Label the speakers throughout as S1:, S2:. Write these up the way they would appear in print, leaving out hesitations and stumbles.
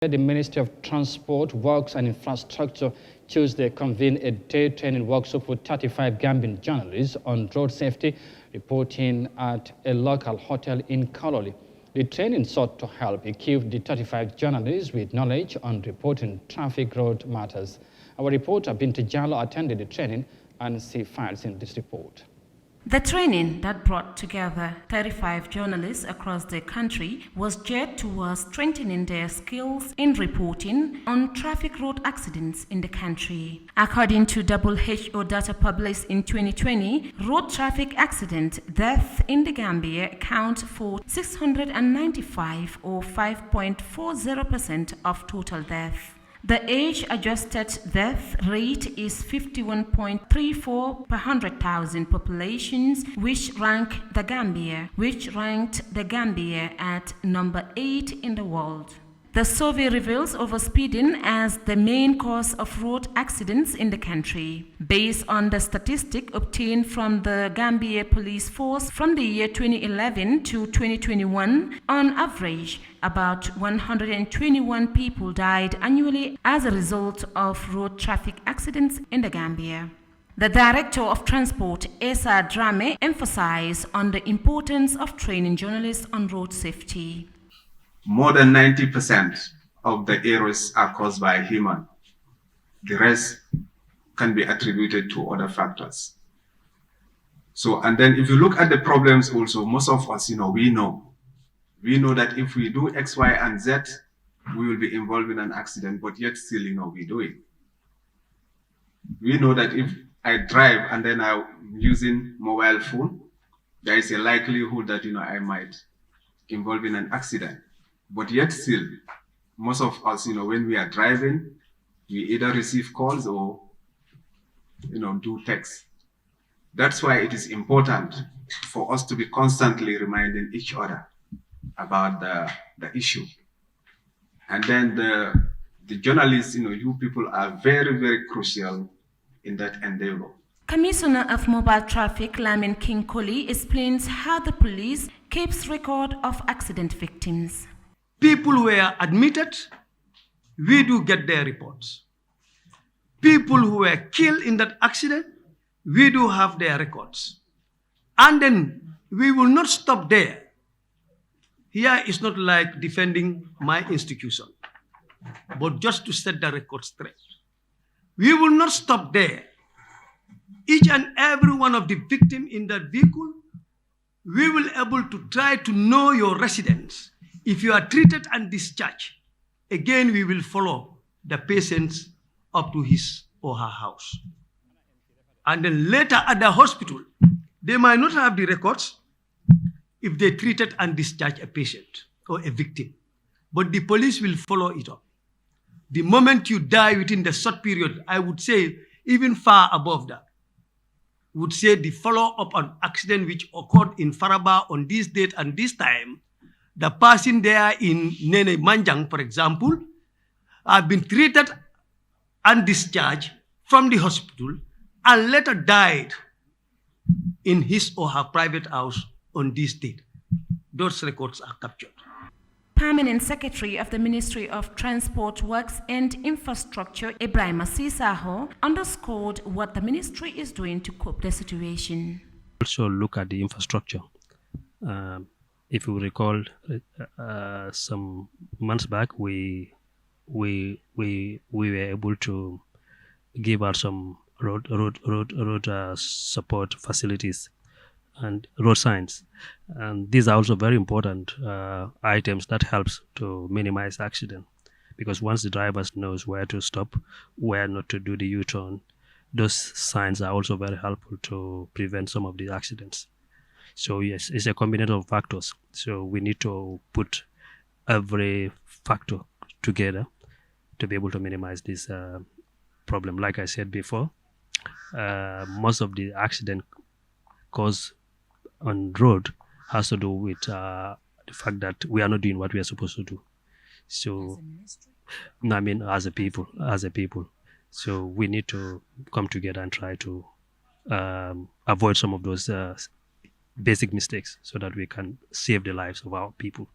S1: The Ministry of Transport, Works and Infrastructure Tuesday convened a day training workshop with 35 Gambian journalists on road safety, reporting at a local hotel in Kololi. The training sought to help equip the 35 journalists with knowledge on reporting traffic road matters. Our reporter Binti Jallo attended the training and see files in this report.
S2: The training that brought together 35 journalists across the country was geared towards strengthening their skills in reporting on traffic road accidents in the country. According to WHO data published in 2020, road traffic accident deaths in the Gambia account for 695 or 5.40% of total deaths. The age-adjusted death rate is 51.34 per 100,000 populations, which ranked the Gambia at number 8 in the world. The survey reveals overspeeding as the main cause of road accidents in the country. Based on the statistic obtained from the Gambia Police Force from the year 2011 to 2021, on average, about 121 people died annually as a result of road traffic accidents in the Gambia. The Director of Transport, Yahya Jammeh, emphasized on the importance of training journalists on road safety.
S3: More than 90% of the errors are caused by human. The rest can be attributed to other factors. So, and then if you look at the problems also, most of us, we know that if we do X, Y, and Z, we will be involved in an accident, but yet still, we do it. We know that if I drive and then I'm using mobile phone, there is a likelihood that, I might involve in an accident. But yet still, most of us, when we are driving, we either receive calls or, do text. That's why it is important for us to be constantly reminding each other about the issue. And then the journalists, you people are very, very crucial in that endeavor.
S2: Commissioner of Mobile Traffic, Lamin King Koli, explains how the police keeps record of accident victims.
S4: People who were admitted, we do get their reports. People who were killed in that accident, we do have their records. And then we will not stop there. Here is not like defending my institution, but just to set the record straight. We will not stop there. Each and every one of the victims in that vehicle, we will able to try to know your residence. If you are treated and discharged, again, we will follow the patient up to his or her house. And then later at the hospital, they might not have the records if they treated and discharged a patient or a victim. But the police will follow it up. The moment you die within the short period, I would say even far above that, would say the follow-up on accident which occurred in Faraba on this date and this time, the person there in Nene Manjang, for example, have been treated and discharged from the hospital and later died in his or her private house on this date. Those records are captured.
S2: Permanent Secretary of the Ministry of Transport, Works and Infrastructure, Ibrahim Sisaho, underscored what the ministry is doing to cope the situation.
S5: Also look at the infrastructure. If you recall, some months back, we were able to give out some road support facilities and road signs, and these are also very important items that helps to minimize accident, because once the drivers knows where to stop, where not to do the U-turn, those signs are also very helpful to prevent some of these accidents. So yes, it's a combination of factors. So we need to put every factor together to be able to minimize this problem. Like I said before, most of the accident caused on road has to do with the fact that we are not doing what we are supposed to do. So, as a people. So we need to come together and try to avoid some of those basic mistakes so that we can save the lives of our people.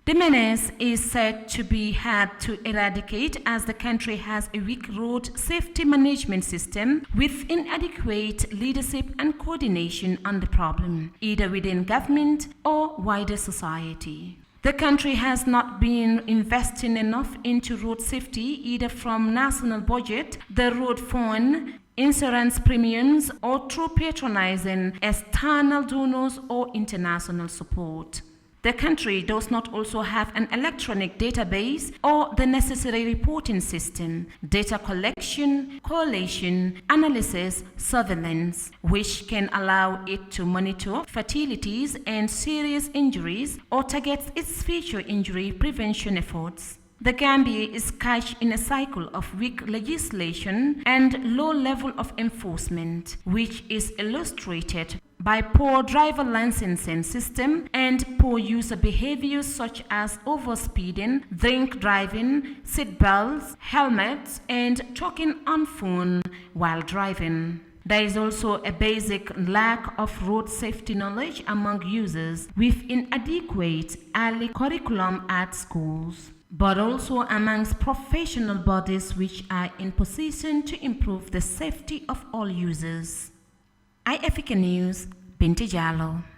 S2: The menace is said to be hard to eradicate as the country has a weak road safety management system with inadequate leadership and coordination on the problem, either within government or wider society. The country has not been investing enough into road safety, either from national budget, the road fund, insurance premiums, or through patronizing external donors or international support. The country does not also have an electronic database or the necessary reporting system, data collection, correlation, analysis, surveillance, which can allow it to monitor fatalities and serious injuries or target its future injury prevention efforts. The Gambia is caught in a cycle of weak legislation and low level of enforcement, which is illustrated by poor driver licensing system and poor user behaviors such as overspeeding, drink driving, seat belts, helmets, and talking on phone while driving. There is also a basic lack of road safety knowledge among users with inadequate early curriculum at schools, but also amongst professional bodies which are in position to improve the safety of all users. Eyeafrica News, Binti Jallo.